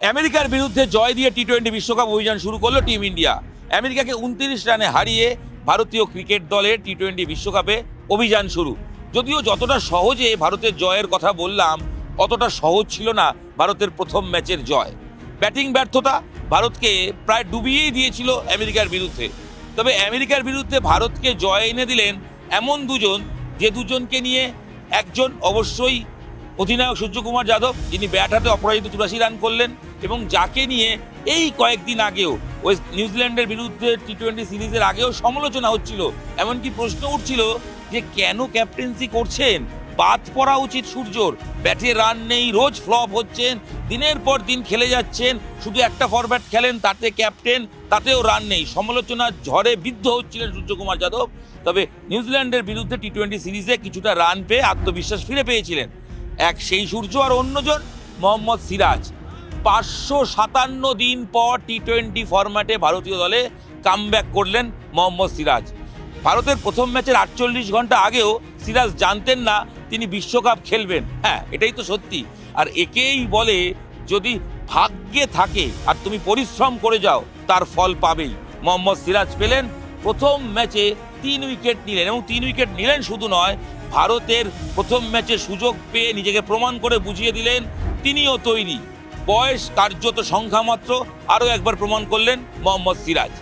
আমেরিকার বিরুদ্ধে জয় দিয়ে টি-20 বিশ্বকাপ অভিযান শুরু করলো টিম ইন্ডিয়া। আমেরিকাকে 29 রানে হারিয়ে ভারতীয় ক্রিকেট দলের টি-20 বিশ্বকাপে অভিযান শুরু। যদিও যতটা সহজে ভারতের জয়ের কথা বললাম, অতটা সহজ ছিল না ভারতের প্রথম ম্যাচের জয়। ব্যাটিং ব্যর্থতা ভারতকে প্রায় ডুবিয়েই দিয়েছিল আমেরিকার বিরুদ্ধে। তবে আমেরিকার বিরুদ্ধে ভারতকে জয় এনে দিলেন এমন দুজন, যে দুজনকে নিয়ে একজন অবশ্যই অধিনায়ক সূর্যকুমার যাদব, যিনি ব্যাট হাতে অপরাজিত 84 রান করলেন, এবং যাকে নিয়ে এই কয়েকদিন আগেও নিউজিল্যান্ডের বিরুদ্ধে টি-20 সিরিজের আগেও সমালোচনা হচ্ছিল, এমনকি প্রশ্ন উঠছিল যে কেন ক্যাপ্টেন্সি করছেন, বাদ পড়া উচিত সূর্যর, ব্যাটে রান নেই, রোজ ফ্লপ হচ্ছেন, দিনের পর দিন খেলে যাচ্ছেন, শুধু একটা ফরম্যাট খেলেন তাতে ক্যাপ্টেন, তাতেও রান নেই। সমালোচনার ঝড়ে বিদ্ধ হচ্ছিলেন সূর্যকুমার যাদব। তবে নিউজিল্যান্ডের বিরুদ্ধে টি-20 সিরিজে কিছুটা রান পেয়ে আত্মবিশ্বাস ফিরে পেয়েছিলেন। এক সেই সূর্য, আর অন্যজন মোহাম্মদ সিরাজ। 557 দিন পর টি-20 ফরম্যাটে ভারতীয় দলে কামব্যাক করলেন মোহাম্মদ সিরাজ। ভারতের প্রথম ম্যাচের 48 ঘন্টা আগেও সিরাজ জানতেন না তিনি বিশ্বকাপ খেলবেন। হ্যাঁ, এটাই তো সত্যি। আর একেই বলে, যদি ভাগ্যে থাকে আর তুমি পরিশ্রম করে যাও, তার ফল পাবেই। মোহাম্মদ সিরাজ পেলেন প্রথম ম্যাচে 3 উইকেট নিলেন, এবং 3 উইকেট নিলেন শুধু নয়, ভারতের প্রথম ম্যাচে সুযোগ পেয়ে নিজেকে প্রমাণ করে বুঝিয়ে দিলেন তিনিও তৈরি। বয়স কার্যত সংখ্যা মাত্র, আরও একবার প্রমাণ করলেন মোহাম্মদ সিরাজ।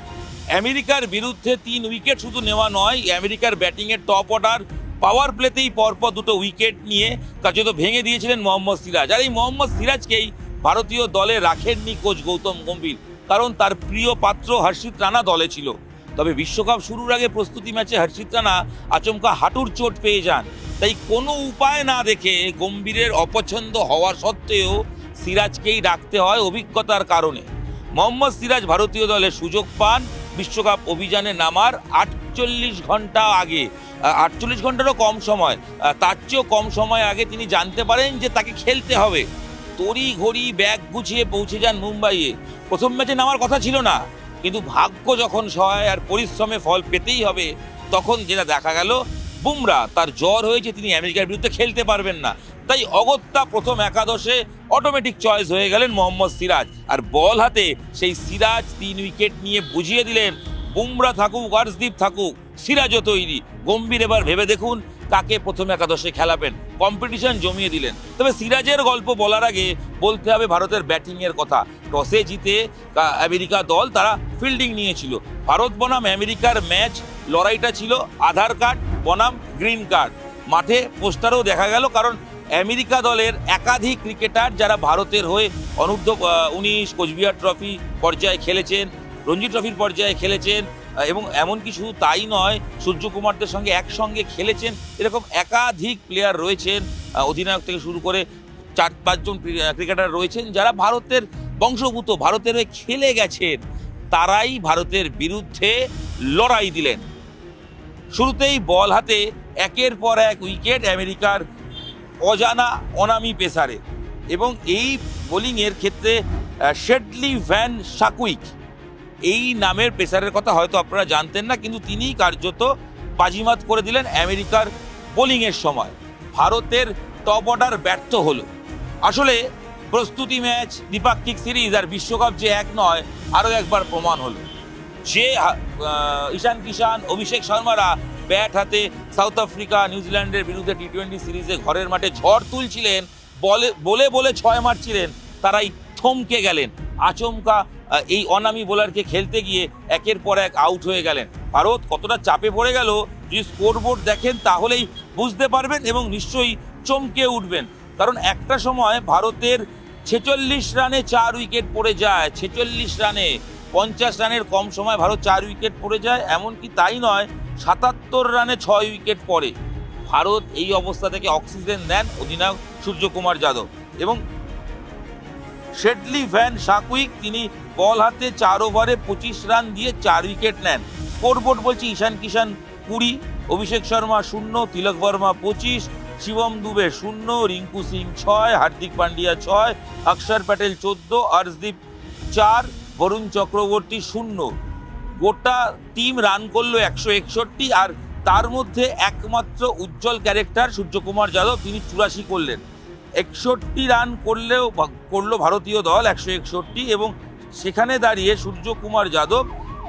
আমেরিকার বিরুদ্ধে 3 উইকেট শুধু নেওয়া নয়, আমেরিকার ব্যাটিংয়ের টপ অর্ডার পাওয়ার প্লেতেই পরপর 2 উইকেট নিয়ে কার্যত ভেঙে দিয়েছিলেন মোহাম্মদ সিরাজ। আর এই মোহাম্মদ সিরাজকেই ভারতীয় দলে রাখেননি কোচ গৌতম গম্ভীর, কারণ তার প্রিয় পাত্র হর্ষিত রানা দলে ছিল। তবে বিশ্বকাপ শুরুর আগে প্রস্তুতি ম্যাচে হর্ষিত রানা আচমকা হাঁটুর চোট পেয়ে যান। তাই কোনো উপায় না দেখে গম্ভীরের অপছন্দ হওয়া সত্ত্বেও সিরাজকেই রাখতে হয় অভিজ্ঞতার কারণে। মোহাম্মদ সিরাজ ভারতীয় দলে সুযোগ পান বিশ্বকাপ অভিযানে নামার 48 ঘন্টা আগে। 48 ঘন্টারও কম সময়, তার চেয়েও কম সময় আগে তিনি জানতে পারেন যে তাকে খেলতে হবে। তড়ি ঘড়ি ব্যাগ গুছিয়ে পৌঁছে যান মুম্বাইয়ে। প্রথম ম্যাচে নামার কথা ছিল না, কিন্তু ভাগ্য যখন সহায় আর পরিশ্রমে ফল পেতেই হবে, তখন যেটা দেখা গেল, বুমরা তার জ্বর হয়েছে, তিনি আমেরিকার বিরুদ্ধে খেলতে পারবেন না। তাই অগত্যা প্রথম একাদশে অটোমেটিক চয়েস হয়ে গেলেন মোহাম্মদ সিরাজ। আর বল হাতে সেই সিরাজ 3 উইকেট নিয়ে বুঝিয়ে দিলেন, বুমরা থাকুক, হর্ষদীপ থাকুক, সিরাজও তৈরি। গম্ভীর এবার ভেবে দেখুন কাকে প্রথম একাদশে খেলাবেন। কম্পিটিশন জমিয়ে দিলেন। তবে সিরাজের গল্প বলার আগে বলতে হবে ভারতের ব্যাটিংয়ের কথা। টসে জিতে আমেরিকা দল তারা ফিল্ডিং নিয়েছিল। ভারত বনাম আমেরিকার ম্যাচ লড়াইটা ছিল আধার কার্ড বনাম গ্রিন কার্ড। মাঠে পোস্টারও দেখা গেল, কারণ আমেরিকা দলের একাধিক ক্রিকেটার যারা ভারতের হয়ে অনূর্ধ্ব 19 কোচবিহার ট্রফি পর্যায়ে খেলেছেন, রঞ্জি ট্রফির পর্যায়ে খেলেছেন, এবং এমন কিছু তাই নয়, সূর্যকুমারদের সঙ্গে একসঙ্গে খেলেছেন, এরকম একাধিক প্লেয়ার রয়েছেন। অধিনায়ক থেকে শুরু করে 4-5 জন ক্রিকেটার রয়েছেন যারা ভারতের বংশভূত, ভারতের হয়ে খেলে গেছেন। তারাই ভারতের বিরুদ্ধে লড়াই দিলেন। শুরুতেই বল হাতে একের পর এক উইকেট আমেরিকার অজানা অনামি পেসারে, এবং এই বোলিংয়ের ক্ষেত্রে শেডলি ভ্যান শাকুইক, এই নামের পেসারের কথা হয়তো আপনারা জানতেন না, কিন্তু তিনিই কার্যত বাজিমাত করে দিলেন আমেরিকার বোলিংয়ের সময়। ভারতের টপ অর্ডার ব্যর্থ হলো। আসলে প্রস্তুতি ম্যাচ, দ্বিপাক্ষিক সিরিজ আর বিশ্বকাপ যে এক নয়, আরও একবার প্রমাণ হলো। যে ঈশান কিষান, অভিষেক শর্মারা ব্যাট হাতে সাউথ আফ্রিকা, নিউজিল্যান্ডের বিরুদ্ধে টি-20 সিরিজে ঘরের মাঠে ঝড় তুলছিলেন, বলে 6 মারছিলেন, তারাই থমকে গেলেন। আচমকা এই অনামি বোলারকে খেলতে গিয়ে একের পর এক আউট হয়ে গেলেন। ভারত কতটা চাপে পড়ে গেল, যদি স্কোরবোর্ড দেখেন তাহলেই বুঝতে পারবেন, এবং নিশ্চয়ই চমকে উঠবেন। কারণ একটা সময় ভারতের 46 রানে 4 উইকেট পড়ে যায়। 46 রানে 50 রানের কম সময় ভারত 4 উইকেট পড়ে যায়। এমনকি তাই নয়, 77 রানে 6 উইকেট পড়ে। ভারত এই অবস্থা থেকে অক্সিজেন দেন অধিনায়ক সূর্যকুমার যাদব, এবং শেডলি ভ্যান শাকুইক তিনি বল হাতে 4 ওভারে 25 রান দিয়ে 4 উইকেট নেন। স্কোরবোর্ড বলছে ঈশান কিষান 20, অভিষেক শর্মা 0, তিলক বর্মা 25, শিবম দুবে 0, রিঙ্কু সিং 6, হার্দিক পান্ডিয়া 6, অক্ষর প্যাটেল 14, হর্ষদীপ 4, বরুণ চক্রবর্তী 0। গোটা টিম রান করলো 161, আর তার মধ্যে একমাত্র উজ্জ্বল ক্যারেক্টার সূর্যকুমার যাদব, তিনি 84 করলেন। 61 রান করলো ভারতীয় দল, 161, এবং সেখানে দাঁড়িয়ে সূর্যকুমার যাদব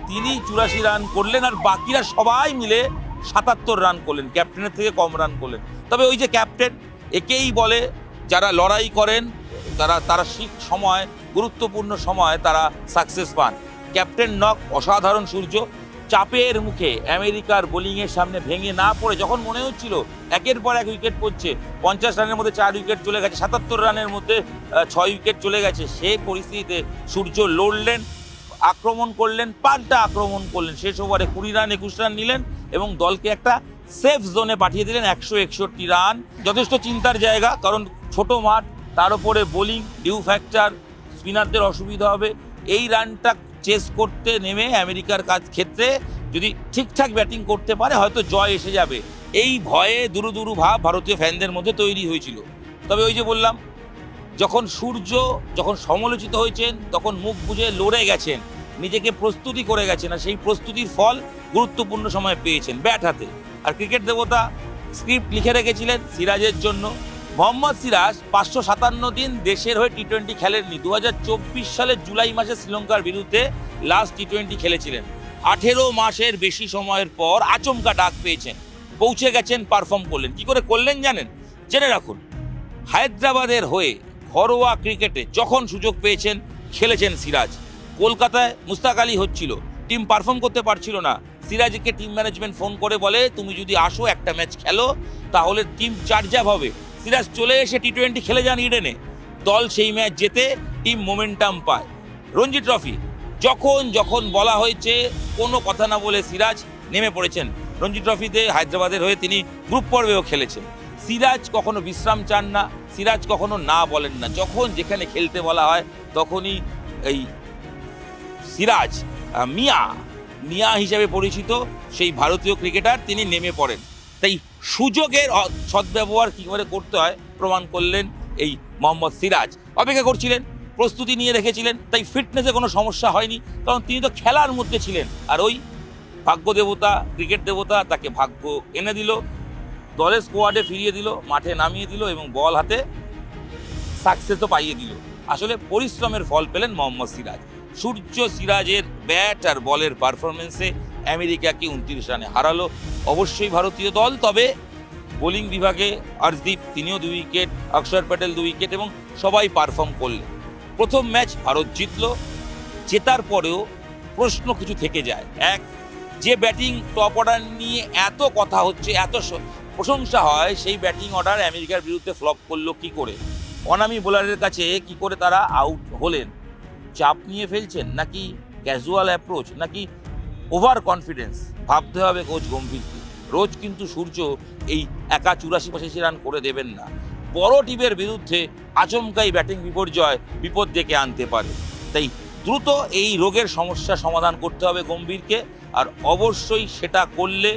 তিনি 84 রান করলেন, আর বাকিরা সবাই মিলে 77 রান করলেন, ক্যাপ্টেনের থেকে কম রান করলেন। তবে ওই যে ক্যাপ্টেন, একেই বলে যারা লড়াই করেন তারা ঠিক সময়, গুরুত্বপূর্ণ সময় তারা সাকসেস পান। ক্যাপ্টেন নক অসাধারণ সূর্য, চাপের মুখে আমেরিকার বোলিংয়ের সামনে ভেঙে না পড়ে, যখন মনে হচ্ছিল একের পর এক উইকেট পড়ছে, 50 রানের মধ্যে 4 উইকেট চলে গেছে, 77 রানের মধ্যে 6 উইকেট চলে গেছে, সেই পরিস্থিতিতে সূর্য লড়লেন, আক্রমণ করলেন, পাল্টা আক্রমণ করলেন, শেষ ওভারে 20 রান 21 রান নিলেন এবং দলকে একটা সেফ জোনে পাঠিয়ে দিলেন। 161 রান যথেষ্ট চিন্তার জায়গা, কারণ ছোট মাঠ, তার উপরে বোলিং ডিউ ফ্যাক্টর, স্পিনারদের অসুবিধা হবে। এই রানটা চেস করতে নেমে আমেরিকার ক্ষেত্রে যদি ঠিকঠাক ব্যাটিং করতে পারে হয়তো জয় এসে যাবে, এই ভয়ে দুরু ভাব ভারতীয় ফ্যানদের মধ্যে তৈরি হয়েছিল। তবে ওই যে বললাম, যখন সমালোচিত হয়েছেন তখন মুখ বুজে লড়ে গেছেন, নিজেকে প্রস্তুতি করে গেছেন, আর সেই প্রস্তুতির ফল গুরুত্বপূর্ণ সময় পেয়েছেন ব্যাট হাতে। আর ক্রিকেট দেবতা স্ক্রিপ্ট লিখে রেখেছিলেন সিরাজের জন্য। মোহাম্মদ সিরাজ 557 দিন দেশের হয়ে টি-20 খেলেননি। 2024 সালের জুলাই মাসে শ্রীলঙ্কার বিরুদ্ধে লাস্ট টি-20 খেলেছিলেন। 18 মাসের বেশি সময়ের পর আচমকা ডাক পেয়েছেন, পৌঁছে গেছেন, পারফর্ম করলেন। কি করে করলেন জানেন? জেনে রাখুন। হায়দ্রাবাদের হয়ে ঘরোয়া ক্রিকেটে যখন সুযোগ পেয়েছেন খেলেছেন সিরাজ। কলকাতায় মুস্তাক আলী হচ্ছিল, টিম পারফর্ম করতে পারছিল না, সিরাজকে টিম ম্যানেজমেন্ট ফোন করে বলে তুমি যদি আসো একটা ম্যাচ খেলো তাহলে টিম চার্জ আপ হবে। সিরাজ চলে এসে টি-20 খেলে যান ইডেনে, দল সেই ম্যাচ জেতে, টিম মোমেন্টাম পায়। রঞ্জি ট্রফি যখন বলা হয়েছে কোনো কথা না বলে সিরাজ নেমে পড়েছেন। রঞ্জি ট্রফিতে হায়দ্রাবাদের হয়ে তিনি গ্রুপ পর্বেও খেলেছেন। সিরাজ কখনো বিশ্রাম চান না, সিরাজ কখনো না বলেন না, যখন যেখানে খেলতে বলা হয় তখনই এই সিরাজ মিয়া হিসেবে পরিচিত সেই ভারতীয় ক্রিকেটার তিনি নেমে পড়েন। তাই সুযোগের সদ্ব্যবহার কী করে করতে হয় প্রমাণ করলেন এই মোহাম্মদ সিরাজ। অপেক্ষা করছিলেন, প্রস্তুতি নিয়ে রেখেছিলেন, তাই ফিটনেসে কোনো সমস্যা হয়নি, কারণ তিনি তো খেলার মধ্যে ছিলেন। আর ওই ভাগ্য দেবতা, ক্রিকেট দেবতা তাকে ভাগ্য এনে দিল, দলের স্কোয়াডে ফিরিয়ে দিল, মাঠে নামিয়ে দিল এবং বল হাতে সাকসেসও পাইয়ে দিল। আসলে পরিশ্রমের ফল পেলেন মোহাম্মদ সিরাজ। সিরাজের ব্যাট আর বলের পারফরমেন্সে আমেরিকাকে 29 রানে হারালো অবশ্যই ভারতীয় দল। তবে বোলিং বিভাগে হর্ষদীপ তিনিও 2 উইকেট, অক্ষর প্যাটেল 2 উইকেট এবং সবাই পারফর্ম করলেন। প্রথম ম্যাচ ভারত জিতল, জেতার পরেও প্রশ্ন কিছু থেকে যায়। এক, যে ব্যাটিং টপ অর্ডার নিয়ে এত কথা হচ্ছে, এত প্রশংসা হয়, সেই ব্যাটিং অর্ডার আমেরিকার বিরুদ্ধে ফ্লপ করলো কি করে? অনামি বোলারের কাছে কি করে তারা আউট হলেন? চাপ নিয়ে ফেলছেন, নাকি ক্যাজুয়াল অ্যাপ্রোচ, নাকি ওভার কনফিডেন্স? ভাবতে হবে কোচ গম্ভীরকে। রোজ কিন্তু সূর্য এই একা 84-85 রান করে দেবেন না, বড় টিমের বিরুদ্ধে আচমকাই ব্যাটিং বিপদ ডেকে আনতে পারে। তাই দ্রুত এই রোগের সমস্যা সমাধান করতে হবে গম্ভীরকে, আর অবশ্যই সেটা করলে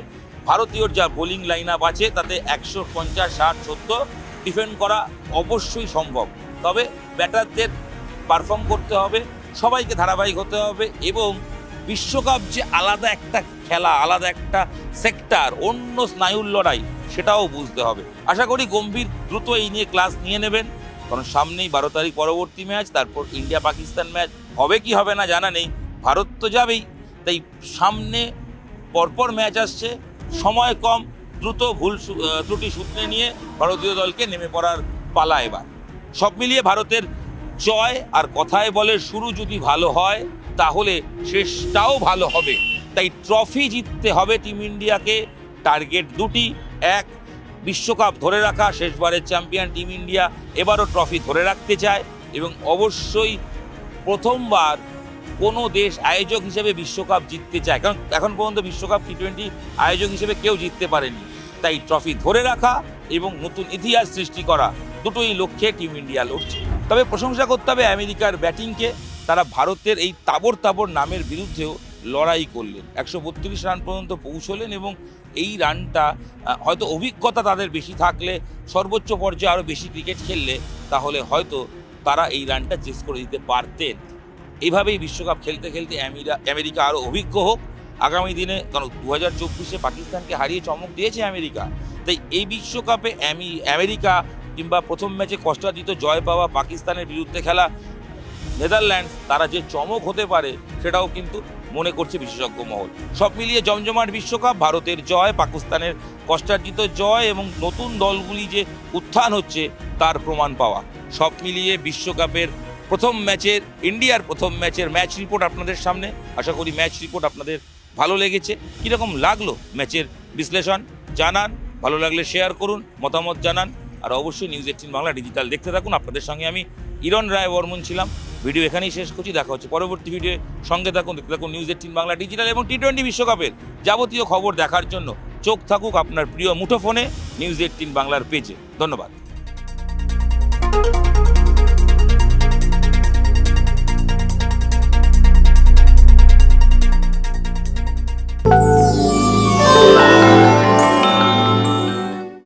ভারতীয়র যা বোলিং লাইন আপ আছে তাতে 150, 60, 70 ডিফেন্ড করা অবশ্যই সম্ভব। তবে ব্যাটারদের পারফর্ম করতে হবে, সবাইকে ধারাবাহিক হতে হবে, এবং বিশ্বকাপ যে আলাদা একটা খেলা, আলাদা একটা সেক্টর, অন্য স্নায়ুর লড়াই, সেটাও বুঝতে হবে। আশা করি গম্ভীর দ্রুত এই নিয়ে ক্লাস নিয়ে নেবেন, কারণ সামনেই 12 তারিখ পরবর্তী ম্যাচ, তারপর ইন্ডিয়া পাকিস্তান ম্যাচ হবে কি হবে না জানা নেই, ভারত তো যাবেই। তাই সামনে পরপর ম্যাচ আসছে, সময় কম, দ্রুত ত্রুটি শুধরে নিয়ে ভারতীয় দলকে নেমে পড়ার পালা এবার। সব মিলিয়ে ভারতের জয়, আর কথায় বলে শুরু যদি ভালো হয় তাহলে শেষটাও ভালো হবে। তাই ট্রফি জিততে হবে টিম ইন্ডিয়াকে। টার্গেট দুটি, এক, বিশ্বকাপ ধরে রাখা, শেষবারের চ্যাম্পিয়ন টিম ইন্ডিয়া এবারও ট্রফি ধরে রাখতে চায়, এবং অবশ্যই প্রথমবার কোনো দেশ আয়োজক হিসেবে বিশ্বকাপ জিততে চায়, কারণ এখন পর্যন্ত বিশ্বকাপ টি-20 আয়োজক হিসেবে কেউ জিততে পারেনি। তাই ট্রফি ধরে রাখা এবং নতুন ইতিহাস সৃষ্টি করা, দুটোই লক্ষ্যে টিম ইন্ডিয়া লড়ছে। তবে প্রশংসা করতে হবে আমেরিকার ব্যাটিংকে। তারা ভারতের এই তাবর নামের বিরুদ্ধেও লড়াই করলেন, 132 রান পর্যন্ত পৌঁছলেন, এবং এই রানটা হয়তো অভিজ্ঞতা তাদের বেশি থাকলে, সর্বোচ্চ পর্যায়ে আরও বেশি ক্রিকেট খেললে, তাহলে হয়তো তারা এই রানটা চেস করে দিতে পারতেন। এইভাবেই বিশ্বকাপ খেলতে খেলতে আমেরিকা আরও অভিজ্ঞ হোক আগামী দিনে, কারণ 2024-এ পাকিস্তানকে হারিয়ে চমক দিয়েছে আমেরিকা। তাই এই বিশ্বকাপে আমেরিকা কিংবা প্রথম ম্যাচে কষ্টার্জিত জয় পাওয়া পাকিস্তানের বিরুদ্ধে খেলা নেদারল্যান্ডস, তারা যে চমক হতে পারে সেটাও কিন্তু মনে করছে বিশেষজ্ঞ মহল। সব মিলিয়ে জমজমাট বিশ্বকাপ, ভারতের জয়, পাকিস্তানের কষ্টার্জিত জয় এবং নতুন দলগুলি যে উত্থান হচ্ছে তার প্রমাণ পাওয়া। সব মিলিয়ে বিশ্বকাপের ইন্ডিয়ার প্রথম ম্যাচের ম্যাচ রিপোর্ট আপনাদের সামনে। আশা করি ম্যাচ রিপোর্ট আপনাদের ভালো লেগেছে। কীরকম লাগলো ম্যাচের বিশ্লেষণ জানান, ভালো লাগলে শেয়ার করুন, মতামত জানান, আর অবশ্যই নিউজ18 বাংলা ডিজিটাল দেখতে থাকুন। আপনাদের সঙ্গে আমি ইরণ রায় বর্মন ছিলাম। ভিডিও এখানেই শেষ করছি, দেখা হচ্ছে পরবর্তী ভিডিও। সঙ্গে থাকুন, দেখতে থাকুন নিউজ18 বাংলা ডিজিটাল এবং টি20 বিশ্বকাপের যাবতীয় খবর দেখার জন্য চোখ থাকুক আপনার প্রিয় মুঠোফোনে নিউজ18 বাংলার পেজে। ধন্যবাদ।